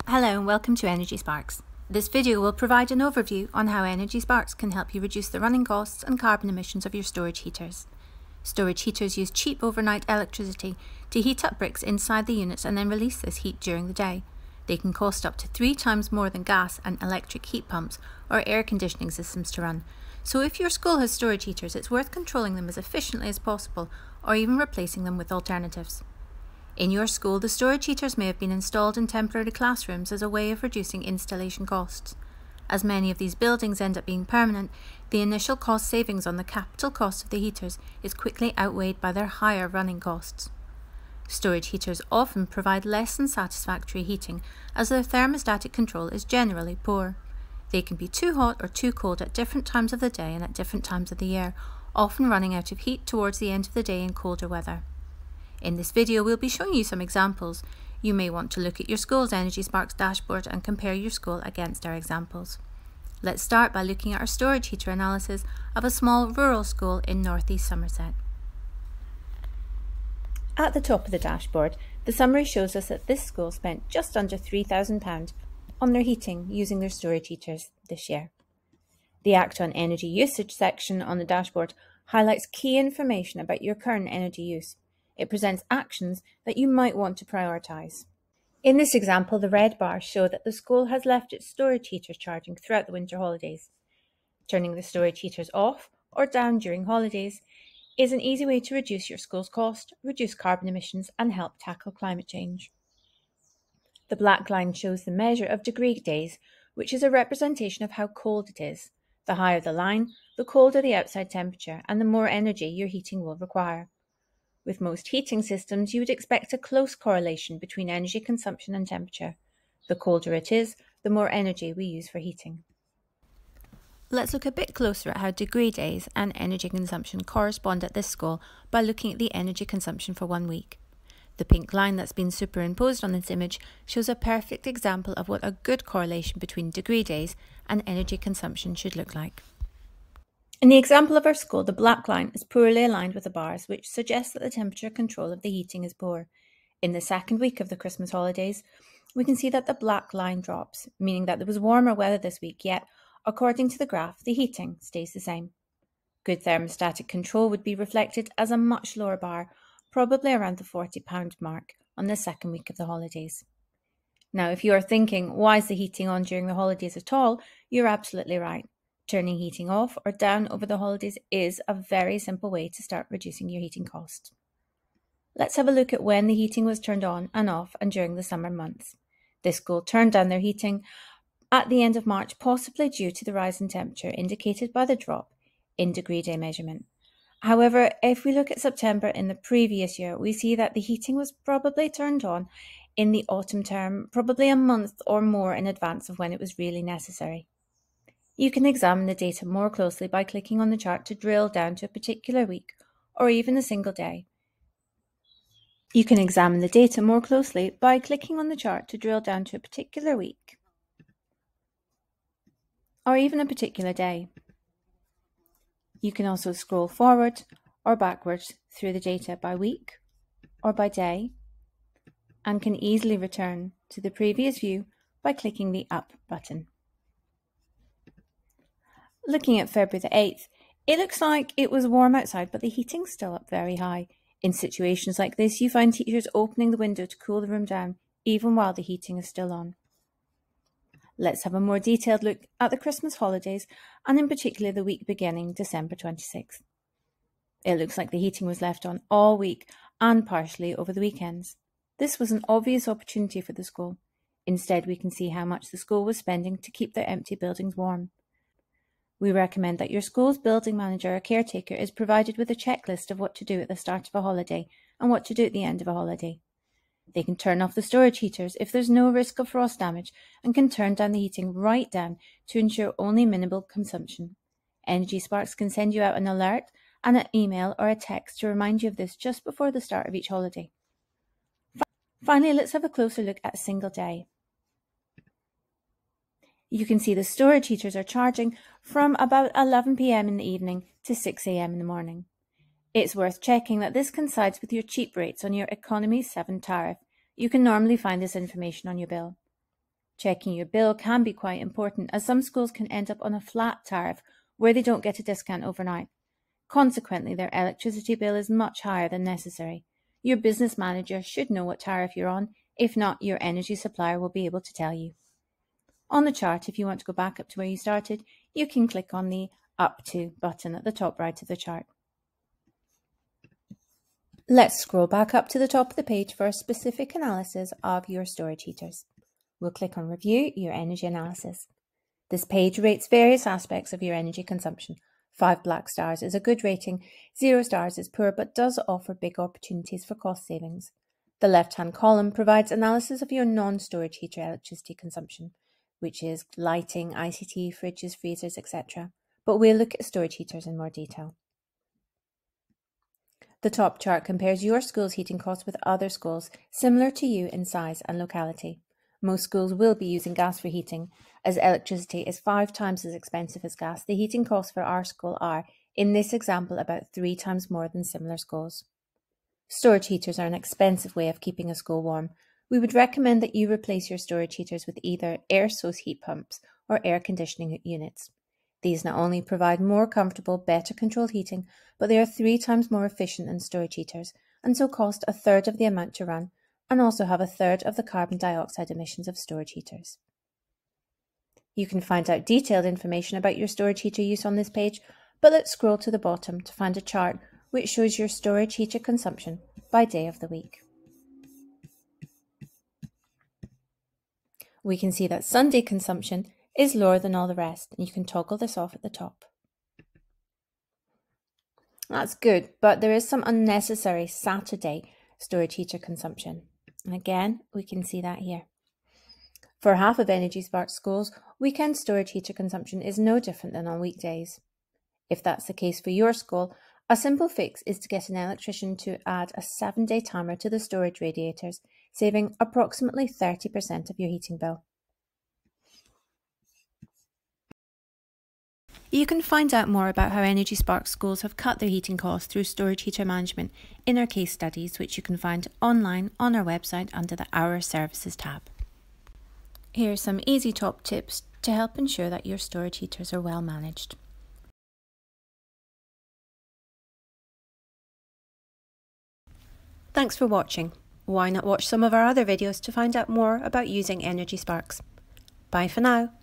Hello and welcome to Energy Sparks. This video will provide an overview on how Energy Sparks can help you reduce the running costs and carbon emissions of your storage heaters. Storage heaters use cheap overnight electricity to heat up bricks inside the units and then release this heat during the day. They can cost up to 3 times more than gas and electric heat pumps or air conditioning systems to run. So if your school has storage heaters, it's worth controlling them as efficiently as possible or even replacing them with alternatives. In your school, the storage heaters may have been installed in temporary classrooms as a way of reducing installation costs. As many of these buildings end up being permanent, the initial cost savings on the capital cost of the heaters is quickly outweighed by their higher running costs. Storage heaters often provide less than satisfactory heating as their thermostatic control is generally poor. They can be too hot or too cold at different times of the day and at different times of the year, often running out of heat towards the end of the day in colder weather. In this video, we'll be showing you some examples. You may want to look at your school's Energy Sparks dashboard and compare your school against our examples. Let's start by looking at our storage heater analysis of a small rural school in North East Somerset. At the top of the dashboard, the summary shows us that this school spent just under £3,000 on their heating using their storage heaters this year. The Act on Energy Usage section on the dashboard highlights key information about your current energy use. It presents actions that you might want to prioritise. In this example, the red bars show that the school has left its storage heaters charging throughout the winter holidays. Turning the storage heaters off or down during holidays is an easy way to reduce your school's cost, reduce carbon emissions and help tackle climate change. The black line shows the measure of degree days, which is a representation of how cold it is. The higher the line, the colder the outside temperature and the more energy your heating will require. With most heating systems, you would expect a close correlation between energy consumption and temperature. The colder it is, the more energy we use for heating. Let's look a bit closer at how degree days and energy consumption correspond at this school by looking at the energy consumption for 1 week. The pink line that's been superimposed on this image shows a perfect example of what a good correlation between degree days and energy consumption should look like. In the example of our school, the black line is poorly aligned with the bars, which suggests that the temperature control of the heating is poor. In the second week of the Christmas holidays, we can see that the black line drops, meaning that there was warmer weather this week, yet, according to the graph, the heating stays the same. Good thermostatic control would be reflected as a much lower bar, probably around the £40 mark on the second week of the holidays. Now, if you are thinking, why is the heating on during the holidays at all? You're absolutely right. Turning heating off or down over the holidays is a very simple way to start reducing your heating costs. Let's have a look at when the heating was turned on and off and during the summer months. This school turned down their heating at the end of March, possibly due to the rise in temperature indicated by the drop in degree day measurement. However, if we look at September in the previous year, we see that the heating was probably turned on in the autumn term, probably a month or more in advance of when it was really necessary. You can examine the data more closely by clicking on the chart to drill down to a particular week or even a single day. You can examine the data more closely by clicking on the chart to drill down to a particular week or even a particular day. You can also scroll forward or backwards through the data by week or by day and can easily return to the previous view by clicking the Up button. Looking at February the 8th, it looks like it was warm outside, but the heating's still up very high. In situations like this, you find teachers opening the window to cool the room down, even while the heating is still on. Let's have a more detailed look at the Christmas holidays, and in particular the week beginning December 26th. It looks like the heating was left on all week and partially over the weekends. This was an obvious opportunity for the school. Instead, we can see how much the school was spending to keep their empty buildings warm. We recommend that your school's building manager or caretaker is provided with a checklist of what to do at the start of a holiday and what to do at the end of a holiday. They can turn off the storage heaters if there's no risk of frost damage and can turn down the heating right down to ensure only minimal consumption. Energy Sparks can send you out an alert and an email or a text to remind you of this just before the start of each holiday. Finally, let's have a closer look at a single day. You can see the storage heaters are charging from about 11 p.m. in the evening to 6 a.m. in the morning. It's worth checking that this coincides with your cheap rates on your Economy 7 tariff. You can normally find this information on your bill. Checking your bill can be quite important, as some schools can end up on a flat tariff where they don't get a discount overnight. Consequently, their electricity bill is much higher than necessary. Your business manager should know what tariff you're on. If not, your energy supplier will be able to tell you. On the chart, if you want to go back up to where you started, you can click on the Up To button at the top right of the chart. Let's scroll back up to the top of the page for a specific analysis of your storage heaters. We'll click on Review Your Energy Analysis. This page rates various aspects of your energy consumption. 5 black stars is a good rating, 0 stars is poor but does offer big opportunities for cost savings. The left-hand column provides analysis of your non-storage heater electricity consumption, which is lighting, ICT, fridges, freezers, etc. But we'll look at storage heaters in more detail. The top chart compares your school's heating costs with other schools similar to you in size and locality. Most schools will be using gas for heating. As electricity is 5 times as expensive as gas, the heating costs for our school are, in this example, about 3 times more than similar schools. Storage heaters are an expensive way of keeping a school warm. We would recommend that you replace your storage heaters with either air source heat pumps or air conditioning units. These not only provide more comfortable, better controlled heating, but they are 3 times more efficient than storage heaters, and so cost a third of the amount to run, and also have a third of the carbon dioxide emissions of storage heaters. You can find out detailed information about your storage heater use on this page, but let's scroll to the bottom to find a chart which shows your storage heater consumption by day of the week. We can see that Sunday consumption is lower than all the rest, and you can toggle this off at the top. That's good, but there is some unnecessary Saturday storage heater consumption. And again, we can see that here. For half of Energy Spark schools, weekend storage heater consumption is no different than on weekdays. If that's the case for your school, a simple fix is to get an electrician to add a 7-day timer to the storage radiators, saving approximately 30% of your heating bill. You can find out more about how Energy Spark schools have cut their heating costs through storage heater management in our case studies, which you can find online on our website under the Our Services tab. Here are some easy top tips to help ensure that your storage heaters are well managed. Thanks for watching. Why not watch some of our other videos to find out more about using Energy Sparks? Bye for now.